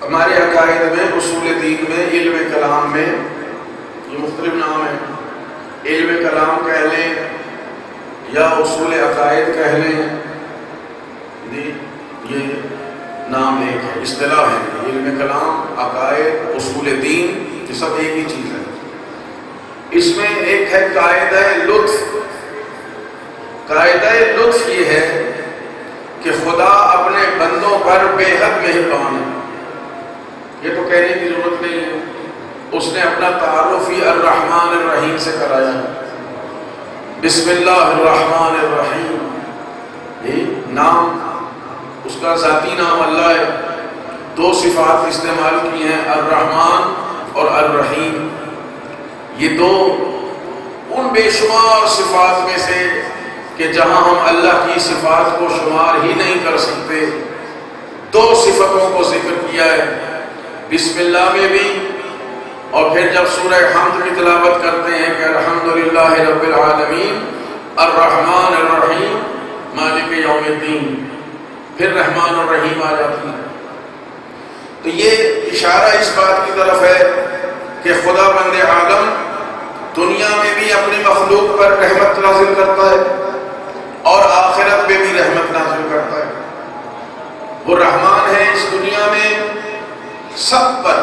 ہمارے عقائد میں، اصول دین میں، علم کلام میں یہ مختلف نام ہیں۔ علم کلام کہہ لیں یا اصول عقائد کہہ لیں، یہ نام ایک ہے، اصطلاح ہے۔ علم کلام، عقائد، اصول دین، یہ سب ایک ہی چیز ہے۔ اس میں ایک ہے قاعدہ لطف۔ قاعدہ لطف یہ ہے کہ خدا اپنے بندوں پر بے حد مہربان ہے۔ یہ تو کہنے کی ضرورت نہیں ہے، اس نے اپنا تعارف ہی الرحمن الرحیم سے کرایا ہے۔ بسم اللہ الرحمن الرحیم، یہ نام اس کا ذاتی نام اللہ ہے۔ دو صفات استعمال کی ہیں، الرحمن اور الرحیم۔ یہ دو ان بے شمار صفات میں سے کہ جہاں ہم اللہ کی صفات کو شمار ہی نہیں کر سکتے، دو صفتوں کو ذکر کیا ہے بسم اللہ میں بھی، اور پھر جب سورہ حمد کی تلاوت کرتے ہیں کہ الحمدللہ رب العالمین الرحمن الرحیم مالک یوم الدین، پھر رحمان اور رحیم آ جاتی ہے۔ تو یہ اشارہ اس بات کی طرف ہے کہ خدا بند عالم دنیا میں بھی اپنی مخلوق پر رحمت نازل کرتا ہے اور آخرت میں بھی رحمت نازل کرتا ہے۔ وہ رحمان ہے اس دنیا میں سب پر،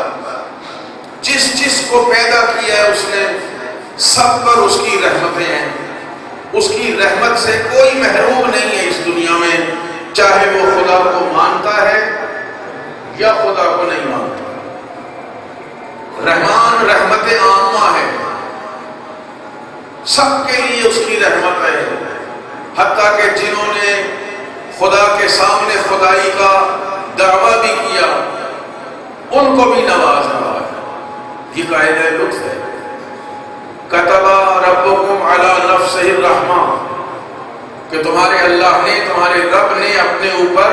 جس کو پیدا کیا ہے اس نے، سب پر اس کی رحمتیں ہیں۔ اس کی رحمت سے کوئی محروم نہیں ہے اس دنیا میں، چاہے وہ خدا کو مانتا ہے یا خدا کو نہیں مانتا۔ رحمان رحمت عامہ ہے، سب کے لیے اس کی رحمت ہے، حتیٰ کہ جنہوں نے خدا کے سامنے خدائی کا دعویٰ بھی کیا ان کو بھی نواز رہا ہے۔ یہ قاعدہ لطف ہے۔ کتب ربکم علی نفسہ الرحمہ، کہ تمہارے اللہ نے، تمہارے رب نے اپنے اوپر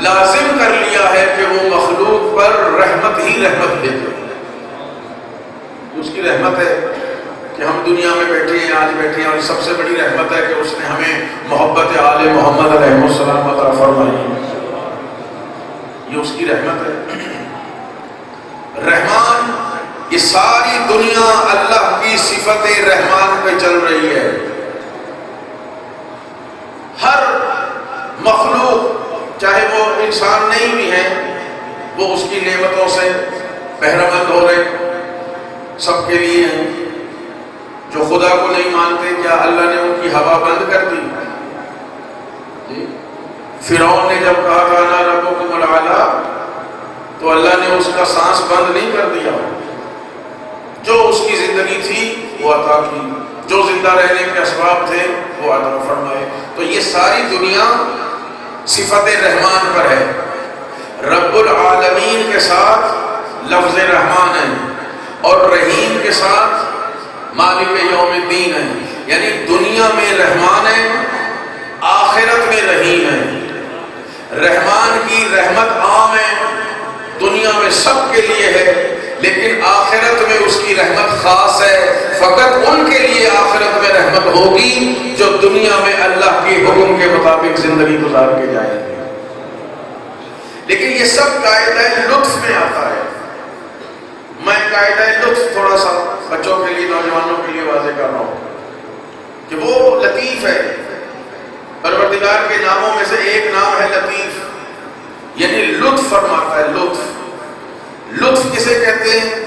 لازم کر لیا ہے کہ وہ مخلوق پر رحمت ہی رحمت دیتے۔ اس کی رحمت ہے کہ ہم دنیا میں بیٹھے ہیں، آج بیٹھے ہیں، اور سب سے بڑی رحمت ہے کہ اس نے ہمیں محبت آل محمد علیہ السلام عطا فرمائی۔ یہ اس کی رحمت ہے۔ رحمان، یہ ساری دنیا اللہ کی صفت رحمان پہ چل رہی ہے۔ ہر مخلوق، چاہے وہ انسان نہیں بھی ہیں، وہ اس کی نعمتوں سے بہرہ مند ہو رہے، سب کے لیے ہیں۔ جو خدا کو نہیں مانتے، کیا اللہ نے ان کی ہوا بند کر دی؟ جی، فرعون نے جب کہا کہ انا ربکم الاعلی، تو اللہ نے اس کا سانس بند نہیں کر دیا، جو اس کی زندگی تھی وہ عطا کی، جو زندہ رہنے کے اسباب تھے وہ عطا فرمائے۔ تو یہ ساری دنیا صفت رحمان پر ہے۔ رب العالمین کے ساتھ لفظ رحمان ہے، اور رحیم کے ساتھ مالک یوم الدین ہے، یعنی دنیا میں رحمان ہے، آخرت میں رحیم ہے۔ رحمان کی رحمت عام ہے، دنیا میں سب کے لیے ہے، لیکن آخرت میں اس کی رحمت خاص ہے۔ فقط ان کے لیے آخرت میں رحمت ہوگی جو دنیا میں اللہ کے حکم کے مطابق زندگی گزار کے جائیں گے۔ لیکن یہ سب قاعدہ لطف میں آتا ہے۔ میں قاعدہ لطف تھوڑا سا بچوں کے لیے، نوجوانوں کے لیے واضح کر رہا ہوں کہ وہ لطیف ہے۔ پروردگار کے ناموں میں سے ایک نام ہے لطیف، یعنی لطف فرماتا ہے۔ لطف کسے کہتے ہیں؟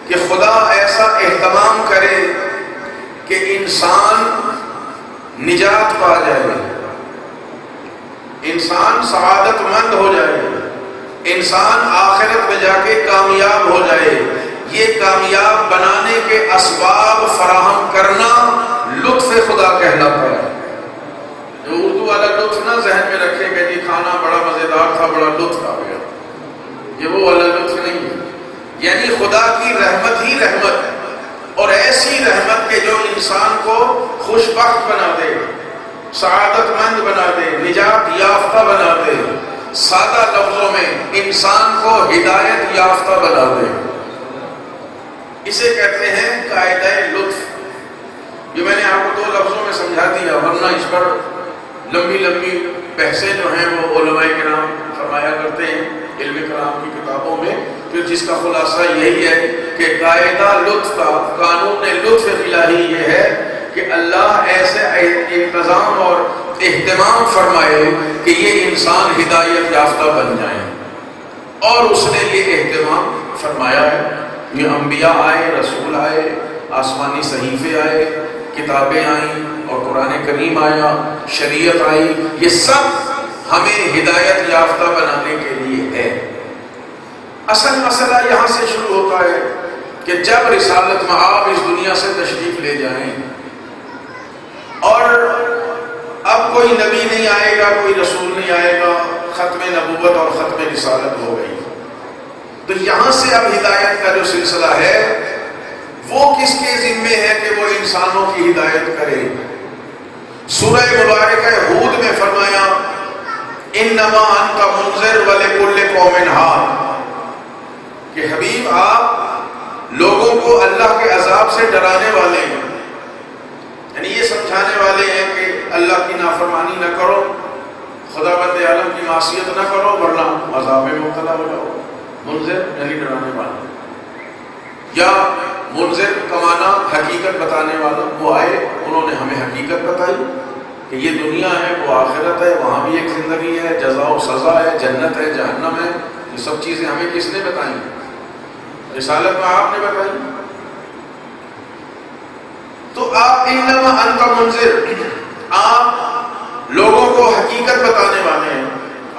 کہ خدا ایسا اہتمام کرے کہ انسان نجات پا جائے، انسان سعادت مند ہو جائے، انسان آخرت میں جا کے کامیاب ہو جائے۔ یہ کامیاب بنانے کے اسباب فراہم کرنا لطف خدا کہلاتا ہے۔ جو اردو والا لطف نہ ذہن میں رکھے کہ جی کھانا بڑا مزیدار تھا، بڑا لطف آ گیا، یہ وہ والا لطف نہیں ہے۔ یعنی خدا کی رحمت ہی رحمت ہے، اور ایسی رحمت کہ جو انسان کو خوش بخت بنا دے، سعادت مند بنا دے، نجات یافتہ بنا دے، سادہ لفظوں میں انسان کو ہدایت یافتہ بنا دے۔ اسے کہتے ہیں قاعدہ لطف۔ یہ میں نے آپ کو 2 لفظوں میں سمجھا دیا، ورنہ اس پر لمبی لمبی بحثیں جو ہیں وہ علماء کرام فرمایا کرتے ہیں۔ علم کلام کی کتابوں میں، پھر جس کا خلاصہ یہی ہے کہ قاعدہ لطف کا، قانون لطف الہی یہ ہے کہ اللہ ایسے انتظام اور اہتمام فرمائے کہ یہ انسان ہدایت یافتہ بن جائیں، اور اس نے یہ اہتمام فرمایا ہے۔ یہ انبیاء آئے، رسول آئے، آسمانی صحیفے آئے، کتابیں آئیں اور قرآن کریم آیا، شریعت آئی، یہ سب ہمیں ہدایت یافتہ بنانے کے لیے ہے۔ اصل مسئلہ یہاں سے شروع ہوتا ہے کہ جب رسالت مآب اس دنیا سے تشریف لے جائیں اور اب کوئی نبی نہیں آئے گا، کوئی رسول نہیں آئے گا، ختم نبوت اور ختم رسالت ہو گئی، تو یہاں سے اب ہدایت کا جو سلسلہ ہے وہ کس کے ذمے ہے کہ وہ انسانوں کی ہدایت کرے؟ سورہ مبارکہ ہود میں فرمایا انما انت منذر ولکل قوم ہاد، کہ حبیب آپ لوگوں کو اللہ کے عذاب سے ڈرانے والے ہیں، یعنی یہ سمجھانے والے ہیں کہ اللہ کی نافرمانی نہ کرو، خدا بند عالم کی معصیت نہ کرو ورنہ عذاب میں مبتلا ہو جاؤ۔ منذر یعنی ڈرانے والا، یا منذر کا معنی حقیقت بتانے والا، وہ آئے انہوں نے ہمیں حقیقت بتائی کہ یہ دنیا ہے، وہ آخرت ہے، وہاں بھی ایک زندگی ہے، جزا و سزا ہے، جنت ہے، جہنم ہے، یہ سب چیزیں ہمیں کس نے بتائیں؟ رسالت میں آپ نے بتائی۔ تو آپ انما انت منذر، آپ لوگوں کو حقیقت بتانے والے ہیں،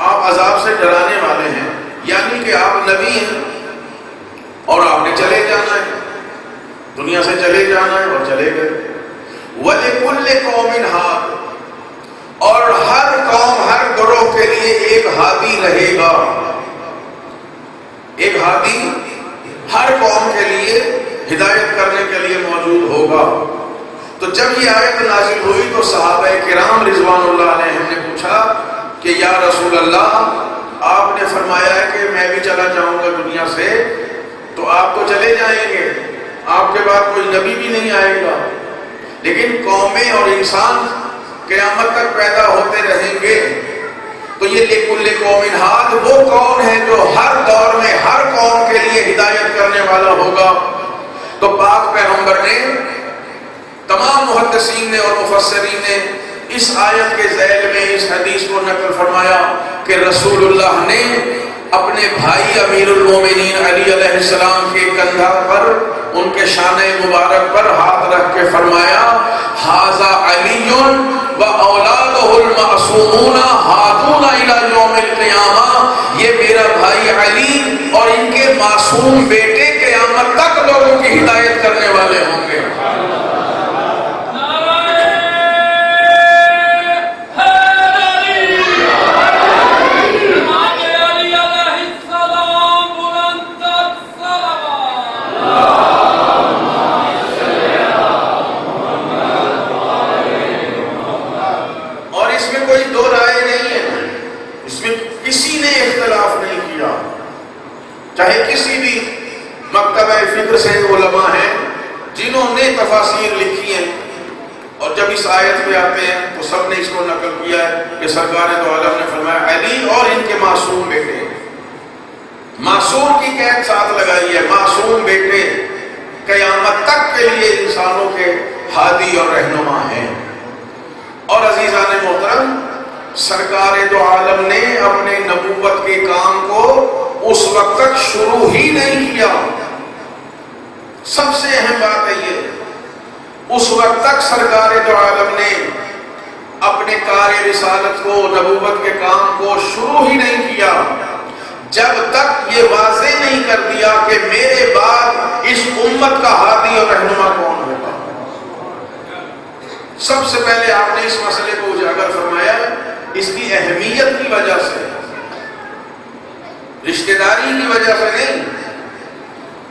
آپ عذاب سے ڈرانے والے ہیں، یعنی کہ آپ نبی ہیں اور آپ نے چلے جانا ہے، دنیا سے چلے جانا ہے اور چلے گئے۔ وَلِكُلِّ قَوْمٍ ہَادٍ، اور ہر قوم، ہر گروہ کے لیے ایک ہادی رہے گا، ایک ہادی ہر قوم کے لیے ہدایت کرنے کے لیے موجود ہوگا۔ تو جب یہ آیت نازل ہوئی تو صحابہ کرام رضوان اللہ علیہم نے پوچھا کہ یا رسول اللہ، آپ نے فرمایا ہے کہ میں بھی چلا جاؤں گا دنیا سے، تو آپ تو چلے جائیں گے، آپ کے بعد کوئی نبی بھی نہیں آئے گا، لیکن قومیں اور انسان قیامت تک پیدا ہوتے رہیں گے، تو یہ لِكُلِّ قَوْمٍ ہاد وہ کون ہے جو ہر دور میں ہر قوم کے لیے ہدایت کرنے والا ہوگا۔ تو پاک پیغمبر نے، تمام محدثین نے اور مفسرین نے اس آیت کے ذیل میں اس حدیث کو نقل فرمایا کہ رسول اللہ نے اپنے بھائی امیر المومنین علی علیہ السلام کے کندھا پر، ان کے شانہ مبارک پر ہاتھ رکھ کے فرمایا ھذا علی و اولادہ المعصومون ھادون الی یوم القیامہ، یہ میرا بھائی علی اور ان کے معصوم بیٹے قیامت تک لوگوں کی ہدایت کرنے والے ہوں گے۔ چاہے کسی بھی مکتبہ فکر سے علماء ہیں جنہوں نے تفاسیر لکھی ہیں، اور جب اس آیت پہ آتے ہیں تو سب نے اس کو نقل کیا ہے کہ سرکار دو عالم نے فرمایا علی اور ان کے معصوم بیٹے، معصوم کی قید ساتھ لگائی ہے، معصوم بیٹے قیامت تک کے لیے انسانوں کے ہادی اور رہنما ہیں۔ اور عزیزان محترم، سرکار دو عالم نے اپنے نبوت کے کام کو اس وقت تک شروع ہی نہیں کیا، سب سے اہم بات ہے یہ، اس وقت تک سرکار دو عالم نے اپنے کار رسالت کو، نبوت کے کام کو شروع ہی نہیں کیا جب تک یہ واضح نہیں کر دیا کہ میرے بعد اس امت کا ہادی اور رہنما کون ہوگا۔ سب سے پہلے آپ نے اس مسئلے کو اجاگر فرمایا اس کی اہمیت کی وجہ سے، رشتہ داری کی وجہ سے نہیں،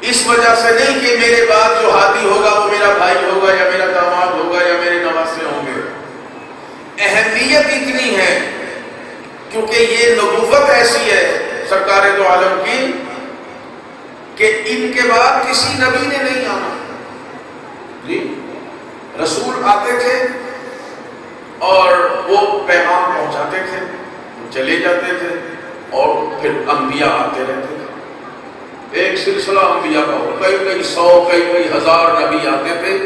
اس وجہ سے نہیں کہ میرے بعد جو ہادی ہوگا وہ میرا بھائی ہوگا یا میرا داماد ہوگا یا میرے نواسے ہوں گے۔ اہمیت اتنی ہے کیونکہ یہ نبوت ایسی ہے سرکار دو عالم کی کہ ان کے بعد کسی نبی نے نہیں آنا۔ جی رسول آتے تھے اور وہ پیغام پہنچاتے تھے، وہ چلے جاتے تھے، اور پھر انبیاء آتے رہتے تھے، ایک سلسلہ انبیاء کا ہو، کئی سو کئی ہزار نبی آتے تھے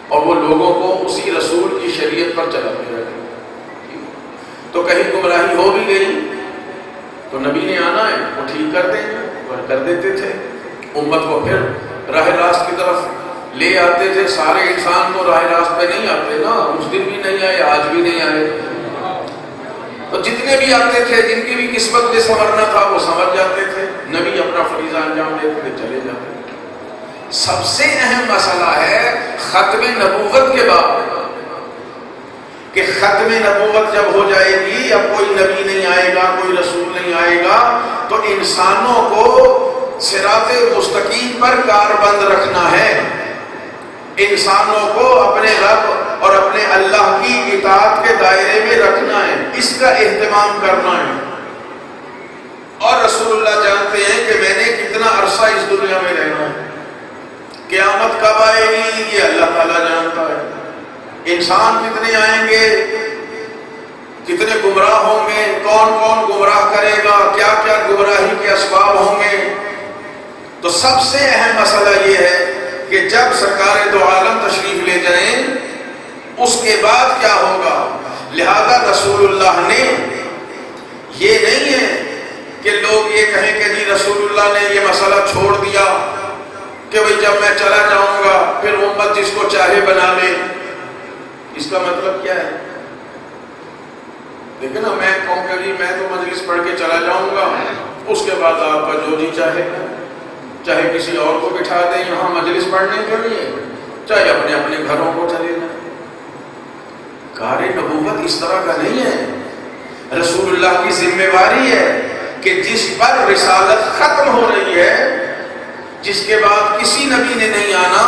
اور وہ لوگوں کو اسی رسول کی شریعت پر چلاتے رہتے تھے۔ تو کہیں گمراہی ہو بھی گئی تو نبی نے آنا ہے، وہ ٹھیک کر دیں گے، وہ کر دیتے تھے، امت کو پھر راہ راست کی طرف لے آتے تھے۔ سارے انسان تو راہ راست پہ نہیں آتے نا، اس دن بھی نہیں آئے، آج بھی نہیں آئے، تو جتنے بھی آتے تھے جن کی بھی قسمت میں سنورنا تھا وہ سمجھ جاتے تھے، نبی اپنا فریضہ انجام دیتے تھے، چلے جاتے تھے۔ سب سے اہم مسئلہ ہے ختم نبوت کے بعد کہ ختم نبوت جب ہو جائے گی، اب کوئی نبی نہیں آئے گا، کوئی رسول نہیں آئے گا، تو انسانوں کو صراط مستقیم پر کاربند رکھنا ہے، انسانوں کو اپنے رب اور اپنے اللہ کی اطاعت کے دائرے میں رکھنا ہے، اس کا اہتمام کرنا ہے۔ اور رسول اللہ جانتے ہیں کہ میں نے کتنا عرصہ اس دنیا میں رہنا ہے، قیامت کب آئے گی یہ اللہ تعالیٰ جانتا ہے، انسان کتنے آئیں گے، کتنے گمراہ ہوں گے، کون کون گمراہ کرے گا، کیا کیا گمراہی کے اسباب ہوں گے۔ تو سب سے اہم مسئلہ یہ ہے کہ جب سرکار دو عالم تشریف لے جائیں اس کے بعد کیا ہوگا۔ لہذا رسول اللہ نے یہ نہیں ہے کہ لوگ یہ کہیں کہ جی رسول اللہ نے یہ مسئلہ چھوڑ دیا کہ بھئی جب میں چلا جاؤں گا پھر امت جس کو چاہے بنا لے۔ اس کا مطلب کیا ہے؟ دیکھیں نا، میں کہوں کہ جی میں تو مجلس پڑھ کے چلا جاؤں گا، اس کے بعد آپ کا جو جی چاہے کسی اور کو بٹھا دیں یہاں مجلس پڑھنے کے لیے، چاہے اپنے اپنے گھروں کو چلے جائیں۔ کار نبوت اس طرح کا نہیں ہے۔ رسول اللہ کی ذمہ داری ہے کہ جس پر رسالت ختم ہو رہی ہے، جس کے بعد کسی نبی نے نہیں آنا،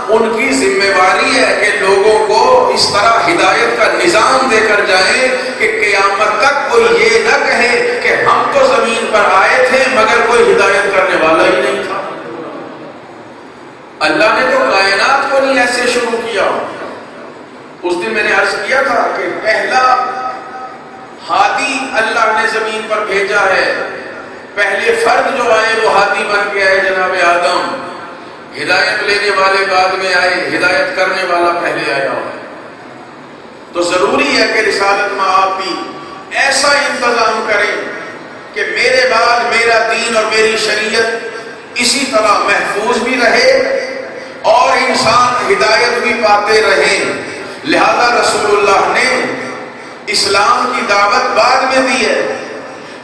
ان کی ذمہ داری ہے کہ لوگوں کو اس طرح ہدایت کا نظام دے کر جائیں کہ قیامت تک کوئی یہ نہ کہے کہ ہم تو زمین پر آئے تھے مگر کوئی ہدایت کرنے والا ہی نہیں تھا۔ اللہ نے تو کائنات کو نہیں ایسے شروع کیا۔ اس دن میں نے عرض کیا تھا کہ پہلا ہادی اللہ نے زمین پر بھیجا ہے، پہلے فرد جو آئے وہ ہادی بن کے آئے جناب آدم، ہدایت لینے والے بعد میں آئے، ہدایت کرنے والا پہلے آیا۔ تو ضروری ہے کہ رسالت میں آپ بھی ایسا انتظام کریں کہ میرے بعد میرا دین اور میری شریعت اسی طرح محفوظ بھی رہے اور انسان ہدایت بھی پاتے رہیں۔ لہذا رسول اللہ نے اسلام کی دعوت بعد میں دی ہے،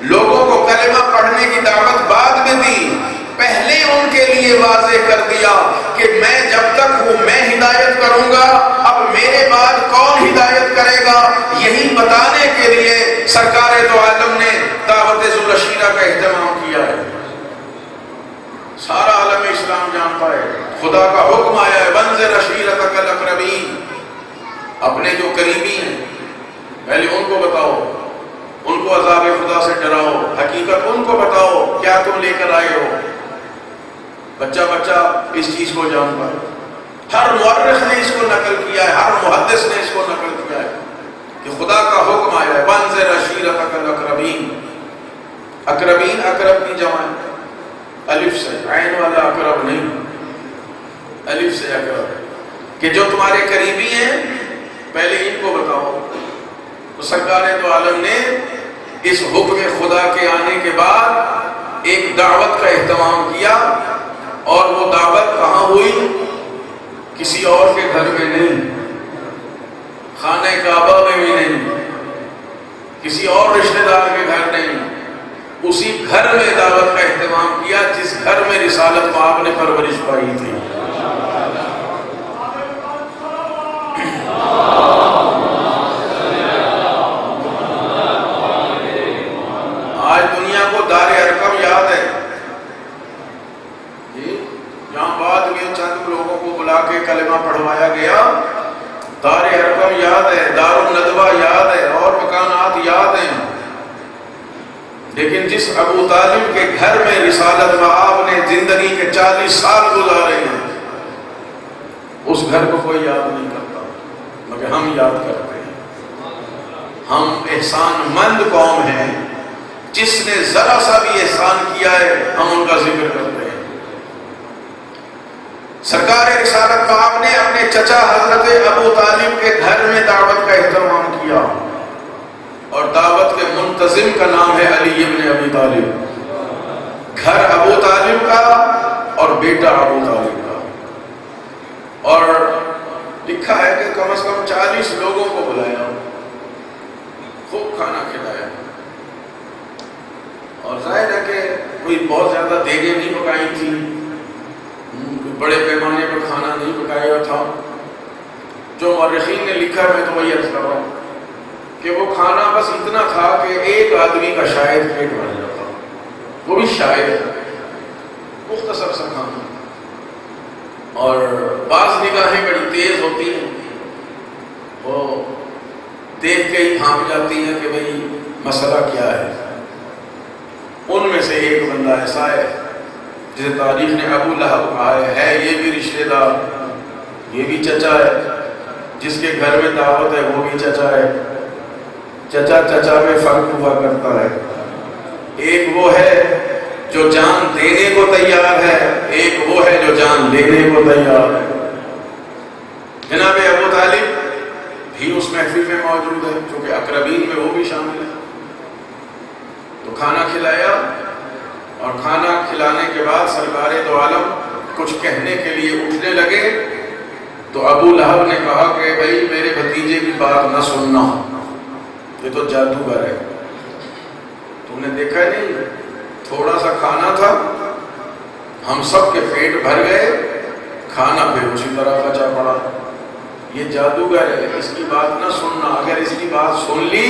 لوگوں کو کلمہ پڑھنے کی دعوت بعد میں دی، پہلے ان کے لیے واضح کر دیا کہ میں جب تک ہوں میں ہدایت کروں گا، اب میرے بعد کون ہدایت کرے گا، یہی بتانے کے لیے سرکار دو عالم نے دعوت ذو العشیرہ کا اہتمام کیا ہے۔ سارا عالم اسلام جانتا ہے، خدا کا حکم آیا ہے وانذر عشیرتک الاقربین، اپنے جو قریبی ہیں پہلے ان کو بتاؤ، ان کو عذاب خدا سے ڈراؤ، حقیقت ان کو بتاؤ کیا تم لے کر آئے ہو۔ بچہ اس چیز کو جانتا ہے، ہر مورخ نے اس کو نقل کیا ہے، ہر محدث نے اس کو نقل کیا ہے کہ خدا کا حکم آیا ہے وانذر عشیرتک الاقربین۔ اقربین اقرب کی جمع ہے، الف سے، عین والا اقرب نہیں، الف سے اقرب، کہ جو تمہارے قریبی ہیں پہلے ان کو بتاؤ۔ تو سرکار دو عالم نے اس حکم خدا کے آنے کے بعد ایک دعوت کا اہتمام کیا، اور وہ دعوت کہاں ہوئی؟ کسی اور کے گھر میں نہیں، خانہ کعبہ میں بھی نہیں، کسی اور رشتہ دار کے گھر نہیں، اسی گھر میں دعوت کا اہتمام کیا جس گھر میں رسالت آپ نے پرورش پائی تھی۔ آج دنیا کو دار ارقم یاد ہے، جہاں بعد میں چند لوگوں کو بلا کے کلمہ پڑھوایا گیا، دار ارقم یاد ہے، دار الندوہ یاد ہے، اور مکانات یاد ہیں، لیکن جس ابو طالب کے گھر میں رسالت مآب نے زندگی کے 40 سال گزارے ہیں، اس گھر کو کوئی یاد نہیں کرتا، مگر ہم یاد کرتے ہیں۔ ہم احسان مند قوم ہیں جس نے ذرا سا بھی احسان کیا ہے ہم ان کا ذکر کرتے ہیں۔ سرکار رسالت پاک نے اپنے چچا حضرت ابو طالب کے گھر میں دعوت کا اہتمام کیا، اور دعوت کے منتظم کا نام ہے علی ابن ابی طالب۔ گھر ابو طالب کا اور بیٹا ابو طالب کا، اور لکھا ہے کہ کم از کم 40 لوگوں کو بلایا، خوب کھانا کھلایا، اور ظاہر ہے کہ کوئی بہت زیادہ دیگیں نہیں پکائی تھی، بڑے پیمانے پر کھانا نہیں پکایا تھا۔ جو مورخین نے لکھا ہے میں تو وہی عرض کر رہا ہوں کہ وہ کھانا بس اتنا تھا کہ ایک آدمی کا شاید پیٹ بھر جاتا، وہ بھی شاید، مختصر سا کھانا۔ اور بعض نگاہیں بڑی تیز ہوتی ہیں، وہ دیکھ کے ہی بھانپ جاتی ہیں کہ بھئی مسئلہ کیا ہے۔ ان میں سے ایک بندہ ایسا ہے جسے تاریخ نے ابو لہب کہا ہے، یہ بھی رشتہ دار، یہ بھی چچا ہے، جس کے گھر میں دعوت ہے وہ بھی چچا ہے۔ چچا چچا میں فرق ہوا کرتا ہے، ایک وہ ہے جو جان دینے کو تیار ہے، ایک وہ ہے جو جان لینے کو تیار ہے۔ جناب ابو طالب بھی اس محفل میں موجود ہے، چونکہ اقربین میں وہ بھی شامل ہے۔ تو کھانا کھلایا، اور کھانا کھلانے کے بعد سرکار دو عالم کچھ کہنے کے لیے اٹھنے لگے، تو ابو لہب نے کہا کہ بھائی میرے بھتیجے کی بات نہ سننا، یہ تو جادوگر ہے۔ تم نے دیکھا نہیں، تھوڑا سا کھانا تھا، ہم سب کے پیٹ بھر گئے، کھانا پھر اسی طرح بچا پڑا۔ یہ جادوگر ہے، اس کی بات نہ سننا، اگر اس کی بات سن لی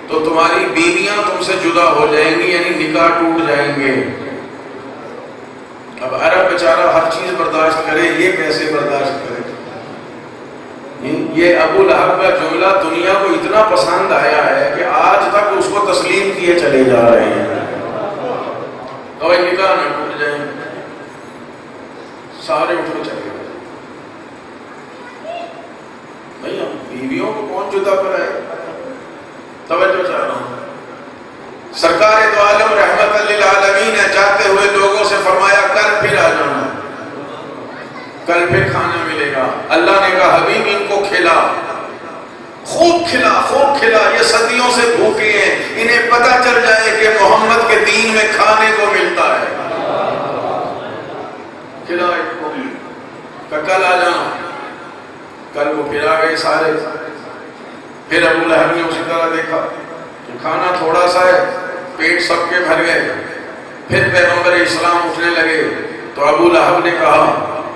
تو تمہاری بیویاں تم سے جدا ہو جائیں گی، یعنی نکاح ٹوٹ جائیں گے۔ اب عرب بیچارہ ہر چیز برداشت کرے، یہ کیسے برداشت کرے؟ یہ ابو لہب کا جملہ دنیا کو اتنا پسند آیا ہے کہ آج تک اس کو تسلیم کیے چلے جا رہے ہیں۔ تو نکاح نہ ٹوٹ جائیں، سارے اٹھ کے چلے گئے۔ بھائی ہم بیویوں کو کون جدا کرائے؟ توجہ چاہ رہا ہوں۔ سرکار دو عالم رحمت للعالمین نے جاتے ہوئے لوگوں سے فرمایا کل پھر آ جانا، کل پھر کھانا ملے گا۔ اللہ نے کہا حبیب ان کو کھلا، خوب کھلا، خوب کھلا، یہ صدیوں سے بھوکے ہیں، انہیں پتہ چل جائے کہ محمد کے دین میں کھانے کو ملتا ہے۔ کھلا ایک کو، کل آ جانا۔ کل وہ پھر آ گئے سارے۔ پھر ابو لہب نے اسی طرح دیکھا کہ کھانا تھوڑا سا ہے، پیٹ سب کے بھر گئے۔ پھر پیغمبر اسلام اٹھنے لگے، تو ابو لہب نے کہا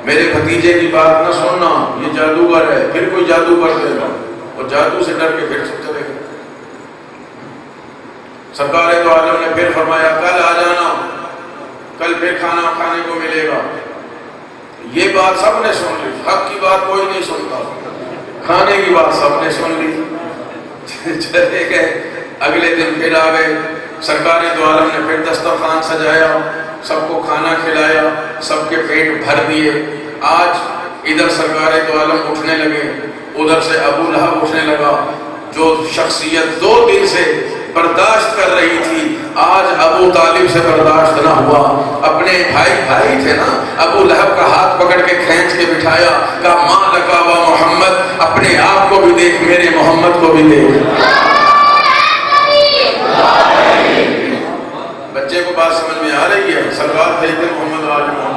میرے بھتیجے کی بات نہ سننا، یہ جادوگر ہے، پھر کوئی جادو کر دے گا، اور جادو سے ڈر کے پھر سب چلے گئے۔ سرکار دو عالم نے پھر فرمایا کل آ جانا، کل پھر کھانا کھانے کو ملے گا۔ یہ بات سب نے سن لی، حق کی بات کوئی نہیں سنتا، کھانے کی بات سب نے سن لی، چلے گئے۔ اگلے دن پھر آ گئے، سرکار دو عالم نے پھر دسترخوان سجایا، سب کو کھانا کھلایا، سب کے پیٹ بھر دیے۔ آج ادھر سرکار دو عالم اٹھنے لگے، ادھر سے ابو لہب اٹھنے لگا۔ جو شخصیت 2 دن سے برداشت کر رہی تھی، آج ابو طالب سے برداشت نہ ہوا۔ اپنے بھائی تھے نا، ابو لہب کا ہاتھ پکڑ کے کھینچ کے بٹھایا، کہا ماں لکا و محمد، اپنے آپ کو بھی دیکھ، میرے محمد کو بھی دیکھ۔ بچے کو بات سمجھ میں آ رہی ہے؟ سرکار بھیجتے محمد آج محمد۔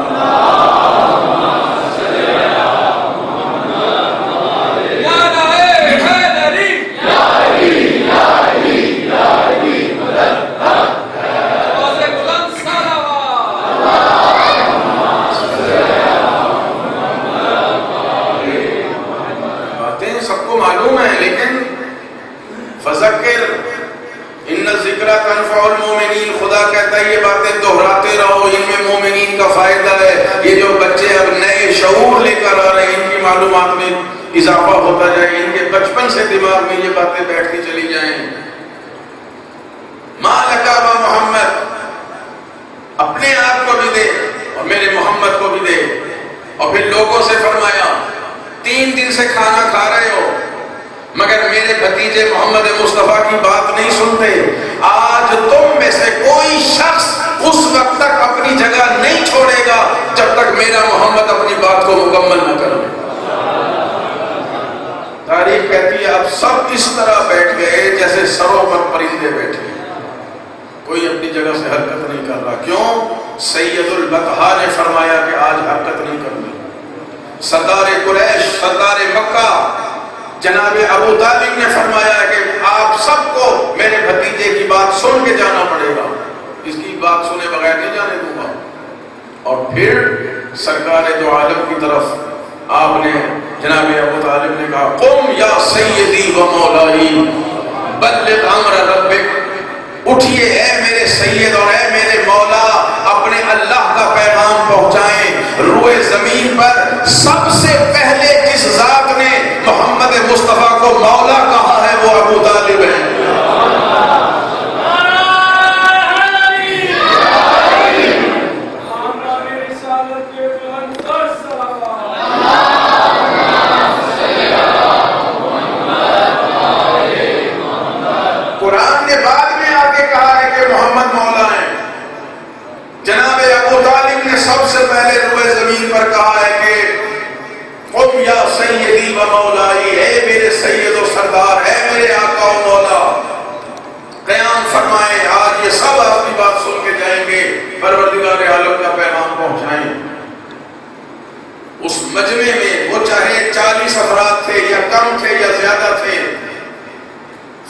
معلوم ہے، لیکن فذکر ان الذکر تنفع المؤمنین، خدا کہتا ہے یہ باتیں دہراتے رہو، ان میں مومنین کا فائدہ ہے۔ یہ جو بچے اب نئے شعور لے کر آ رہے ہیں، ان کی معلومات میں اضافہ ہوتا جائے، ان کے بچپن سے دماغ میں یہ باتیں بیٹھتی چلی جائیں۔ ماں لکا و محمد، اپنے آپ کو بھی دے اور میرے محمد کو بھی دے۔ اور پھر لوگوں سے فرمایا 3 دن سے کھانا کھا رہے ہو، مگر میرے بھتیجے محمد مصطفیٰ کی بات نہیں سنتے۔ آج تم میں سے کوئی شخص اس وقت تک اپنی جگہ نہیں چھوڑے گا جب تک میرا محمد اپنی بات کو مکمل نہ کر لے۔ تاریخ کہتی ہے اب سب اس طرح بیٹھ گئے جیسے سروں پر پرندے بیٹھے، کوئی اپنی جگہ سے حرکت نہیں کر رہا۔ کیوں؟ سید البطحاء نے فرمایا کہ آج حرکت نہیں کرنی۔ سردار قریش، سردار مکہ جناب ابو طالب نے فرمایا کہ آپ سب کو میرے بھتیجے کی بات سن کے جانا پڑے گا، اس کی بات سنے بغیر نہیں جانے دوں گا۔ اور پھر سرکار دو عالم کی طرف آپ نے جناب ابو طالب نے کہا قم یا سیدی و مولائی بلغ امر ربک، اٹھئے اے میرے سید اور اے میرے مولا، اپنے اللہ کا پیغام پہنچائیں۔ روئے زمین پر سب سے پہلے جس ذات نے محمد مصطفیٰ کو مولا کہا ہے وہ ابو طالب ہے۔ قرآن نے بعد میں آ کے کہا ہے کہ محمد مولا ہے، جناب ابو طالب نے سب سے پہلے روئے زمین پر کہا ہے کہ قم یا سیدی و مولائی، اے میرے سید و سردار، اے میرے آقا و مولا، قیام فرمائیں۔ آج یہ سب آپ کی بات سن کے جائیں گے، پروردگار عالم کا پیغام پہنچائیں۔ اس مجمع میں وہ چاہے 40 افراد تھے یا کم تھے یا زیادہ تھے،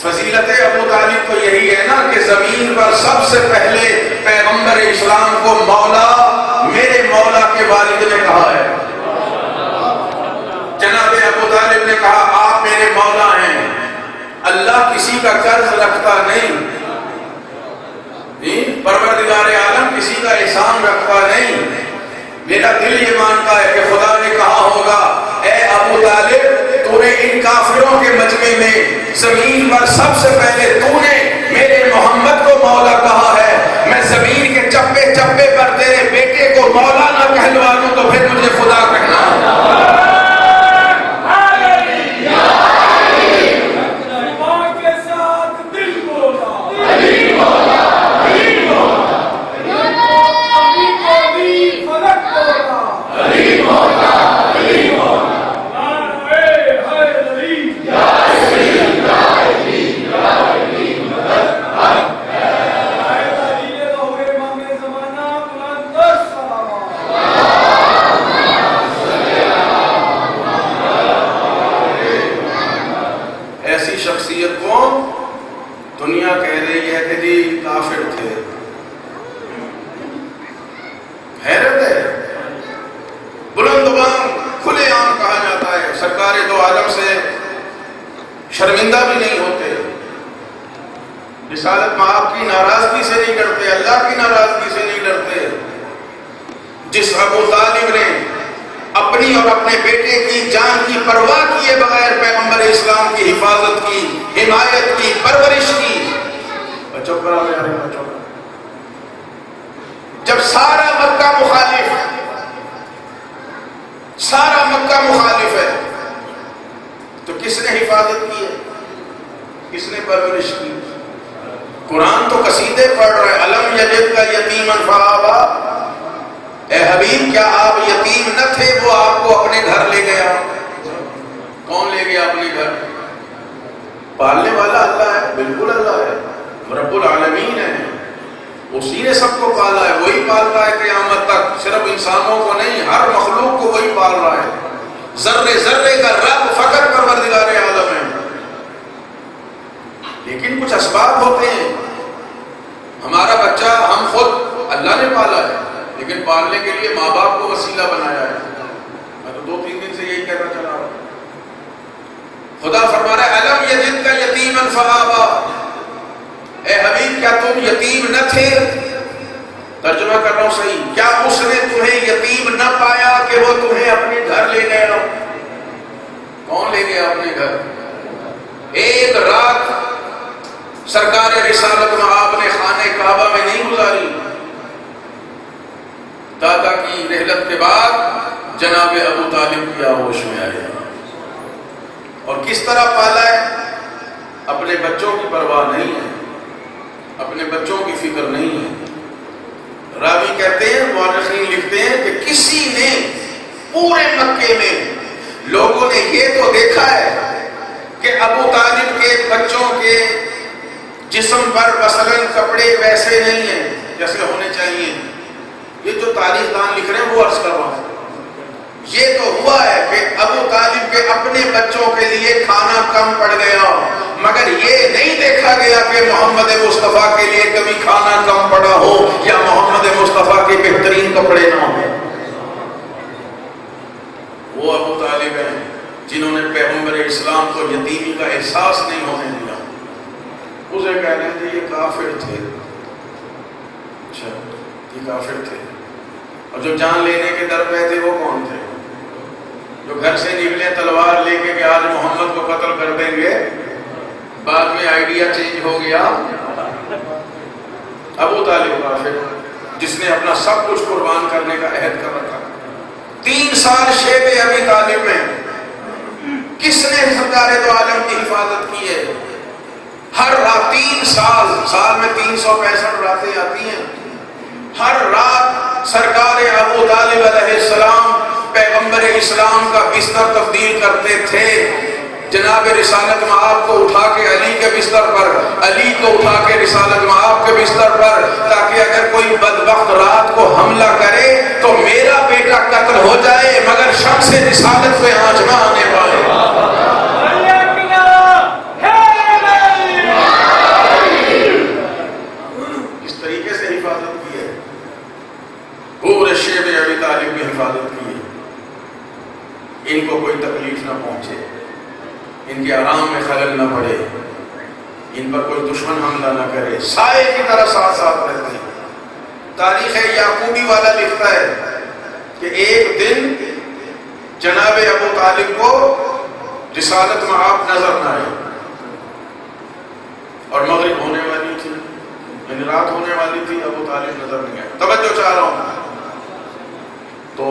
فضیلت ابو طالب تو یہی ہے نا کہ زمین پر سب سے پہلے پیغمبر اسلام کو مولا میرے مولا کے والد نے کہا ہے۔ جناب ابو طالب نے کہا آپ میرے مولا ہیں، اللہ کسی کا قرض رکھتا نہیں، پروردگار عالم کسی کا احسان رکھتا نہیں۔ میرا دل یہ مانتا ہے کہ خدا نے کہا ہوگا اے ابو طالب تو نے ان کافروں کے مجمع میں زمین پر سب سے پہلے تو نے میرے محمد کو مولا کہا ہے، میں زمین کے چپے چپے پر تیرے بیٹے کو مولا نہ کہلوا دوں تو پھر مجھے خدا کہنا۔ دنیا کہہ رہی ہے کہ جی کافر تھے، حیرت ہے، بلند بلند کھلے عام کہا جاتا ہے، سرکار دو عالم سے شرمندہ بھی نہیں ہوتے، رسالت مآب کی ناراضگی سے نہیں ڈرتے، اللہ کی ناراضگی سے نہیں ڈرتے۔ جس ابو طالب نے اپنی اور اپنے بیٹے کی جان کی پرواہ کیے بغیر پیغمبر اسلام کی حفاظت کی، حمایت کی، پرورش کی، جب سارا مکہ مخالف ہے تو کس نے حفاظت کی ہے، کس نے پرورش کی؟ قرآن تو قصیدے پڑھ رہے ہیں، الم یجد کا یتیما فآویٰ، اے حبیب کیا آپ یتیم نہ تھے، وہ آپ کو اپنے گھر لے گیا۔ کون لے گیا اپنے گھر؟ پالنے والا اللہ ہے، بالکل اللہ ہے، رب العالمین ہے، اسی نے سب کو پالا ہے، وہی پال رہا ہے قیامت تک، صرف انسانوں کو نہیں، ہر مخلوق کو وہی پال رہا ہے، ذرے ذرے کا رب فقط پروردگار عالم ہے۔ لیکن کچھ اسباب ہوتے ہیں، ہمارا بچہ ہم خود اللہ نے پالا ہے لیکن پالنے کے لیے ماں باپ کو وسیلہ بنایا ہے۔ میں تو 2-3 دن سے یہی کہنا چلا رہا ہوں، خدا فرما رہا ہے الم یجدک یتیما فآویٰ، اے حبیب کیا تم یتیم نہ تھے؟ ترجمہ کر رہا ہوں صحیح، کیا اس نے تمہیں یتیم نہ پایا کہ وہ تمہیں اپنے گھر لے گیا؟ کون لے گیا اپنے گھر؟ ایک رات سرکار رسالت میں آپ نے خانہ کعبہ میں نہیں گزاری، دادا کی رحلت کے بعد جناب ابو طالب کی آغوش میں آئے اور کس طرح پالا ہے؟ اپنے بچوں کی پرواہ نہیں ہے، اپنے بچوں کی فکر نہیں ہے۔ راوی کہتے ہیں، مورخین لکھتے ہیں کہ کسی نے پورے مکے میں لوگوں نے یہ تو دیکھا ہے کہ ابو طالب کے بچوں کے جسم پر مثلاً کپڑے ویسے نہیں ہیں جیسے ہونے چاہیے۔ یہ جو تاریخ دان لکھ رہے ہیں وہ عرض کر رہا ہوں، یہ تو ہوا ہے کہ ابو طالب کے اپنے بچوں کے لیے کھانا کم پڑ گیا، مگر یہ نہیں دیکھا گیا کہ محمد مصطفیٰ کے لیے کبھی کھانا کم پڑا ہو یا محمد مصطفیٰ کے بہترین کپڑے نہ ہوں۔ وہ ابو طالب ہیں جنہوں نے پیغمبر اسلام کو یتیمی کا احساس نہیں ہونے دیا۔ اسے کہہ رہے تھے یہ کافر تھے، اچھا یہ کافر تھے، اور جو جان لینے کے در پہ تھے وہ کون تھے؟ جو گھر سے نکلے تلوار لے کے کہ آج محمد کو قتل کر دیں گے، بعد میں آئیڈیا چینج ہو گیا۔ ابو طالب کافر جس نے اپنا سب کچھ قربان کرنے کا عہد کر رکھا۔ 3 سال شیب ابی طالب میں کس نے سرکار دو عالم کی حفاظت کی ہے؟ ہر رات 3 سال میں 365 راتیں آتی ہیں، ہر رات سرکار ابو طالب علیہ السلام پیغمبر اسلام کا بستر تبدیل کرتے تھے۔ جناب رسالت مآب کو اٹھا کے علی کے بستر پر، علی کو اٹھا کے رسالت مآب کے بستر پر، تاکہ اگر کوئی بدبخت رات کو حملہ کرے تو میرا بیٹا قتل ہو جائے مگر شمس رسالت پہ آنچ نہ آنے پائے۔ اس طریقے سے حفاظت کی ہے، پورے شیب ابی طالب کی حفاظت کی ہے، ان کو کوئی تکلیف نہ پہنچے، ان کے آرام میں خلل نہ پڑے، ان پر کوئی دشمن حملہ نہ کرے، سائے کی طرح ساتھ ساتھ رہتے ہیں۔ تاریخ یعقوبی والا لکھتا ہے کہ ایک دن جناب ابو طالب کو رسالت مآب نظر نہ آئی، اور مغرب ہونے والی تھی، یعنی رات ہونے والی تھی، ابو طالب نظر نہیں آئے۔ توجہ چاہ رہا ہوں، تو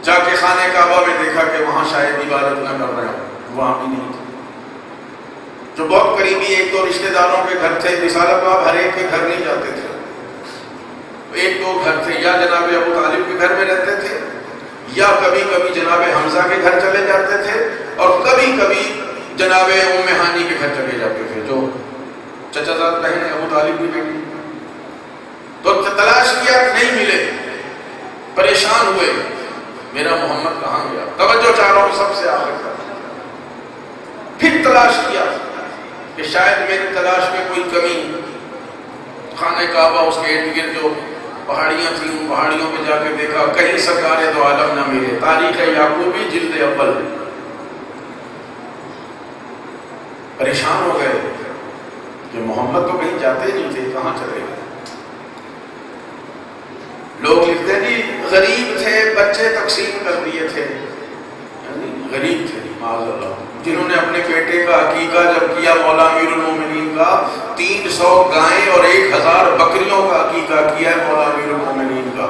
جا کے خانہ کعبہ میں دیکھا کہ وہاں شاید عبادت نہ کر رہے ہوں، وہاں بھی نہیں تھے۔ جو بہت قریبی 1-2 رشتہ داروں کے گھر تھے، رسالت مآب ہر ایک کے گھر نہیں جاتے تھے، 1-2 گھر تھے، یا جناب ابو طالب کے گھر میں رہتے تھے، یا کبھی کبھی جناب حمزہ کے گھر چلے جاتے تھے، اور کبھی کبھی جناب ام ہانی کے گھر چلے جاتے تھے، جو چچا زاد بہن ہے ابو طالب کی بیٹی۔ تو تلاش کیا، نہیں ملے، پریشان ہوئے، میرا محمد کہاں گیا؟ توجہ چاہ رہا ہوں سب سے آخر تک۔ پھر تلاش کیا کہ شاید میری تلاش میں کوئی کمی، خانہ کعبہ اس کے ارد گرد جو پہاڑیاں تھیں ان پہاڑیوں پہ جا کے دیکھا، کہیں سرکار دو عالم نہ ملے۔ تاریخ یعقوبی جلد اول۔ پریشان ہو گئے کہ محمد تو کہیں جاتے نہیں تھے، کہاں چلے گئے؟ لوگ لکھتے ہیں جی غریب تھے، بچے تقسیم کر دیے تھے، یعنی غریب تھے معاذ اللہ، جنہوں نے اپنے بیٹے کا عقیقہ جب کیا مولا امیر المومنین کا، 300 گائیں اور 1000 بکریوں کا عقیقہ کیا ہے مولا امیر المومنین کا۔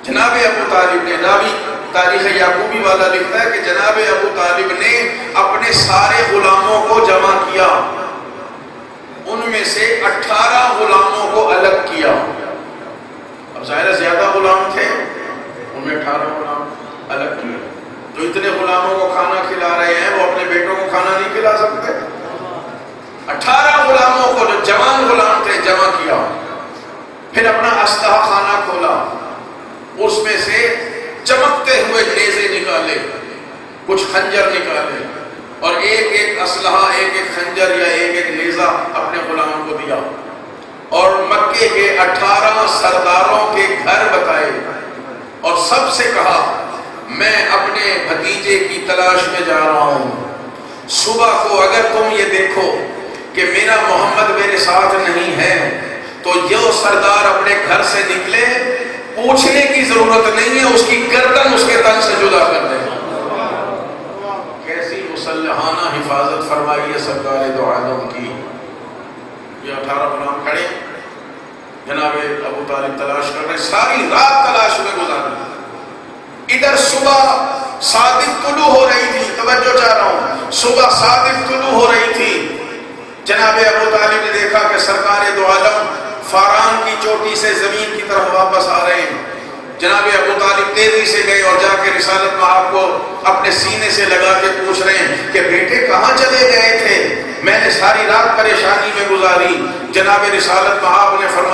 جناب ابو طالب نے، راوی تاریخ یعقوبی والا لکھتا ہے کہ جناب ابو طالب نے اپنے سارے غلاموں کو جمع کیا، ان میں سے 18 غلاموں کو الگ کیا۔ اب ظاہر زیادہ غلام تھے، ان میں 18 غلام الگ کیے۔ جو اتنے غلاموں کو کھانا کھلا رہے ہیں وہ اپنے بیٹوں کو کھانا نہیں کھلا سکتے۔ 18 غلاموں کو جو جوان غلام تھے جمع کیا، پھر اپنا اسلحہ خانہ کھولا، اس میں سے چمکتے ہوئے نیزے نکالے، کچھ خنجر نکالے، اور ایک ایک اسلحہ، ایک ایک خنجر یا ایک ایک نیزہ اپنے غلام کو دیا، اور مکے کے 18 سرداروں کے گھر بتائے، اور سب سے کہا میں اپنے بھتیجے کی تلاش میں جا رہا ہوں، صبح کو اگر تم یہ دیکھو کہ میرا محمد میرے ساتھ نہیں ہے تو یہ سردار اپنے گھر سے نکلے، پوچھنے کی ضرورت نہیں ہے، اس کی گردن اس کے تن سے جدا کر دیں۔ کیسی مسلحانہ حفاظت فرمائی ہے سرکار دو عالم کی۔ یہ 18 غلام کھڑے، جناب ابو طالب تلاش کر رہے، ساری رات تلاش میں گزاری، ادھر صبح صادق طلوع ہو رہی تھی، توجہ چاہ رہا ہوں، صبح صادق طلوع ہو رہی تھی، جناب ابو طالب نے دیکھا کہ سرکار دو عالم فاران کی چوٹی سے زمین کی طرف واپس آ رہے ہیں۔ جناب ابو طالب تیزی سے گئے اور جا کے رسالت مآب کو اپنے سینے سے لگا کے پوچھ رہے ہیں کہ بیٹے کہاں چلے گئے تھے؟ میں نے ساری رات پریشانی میں گزاری۔ جناب رسالت مآب نے فرمایا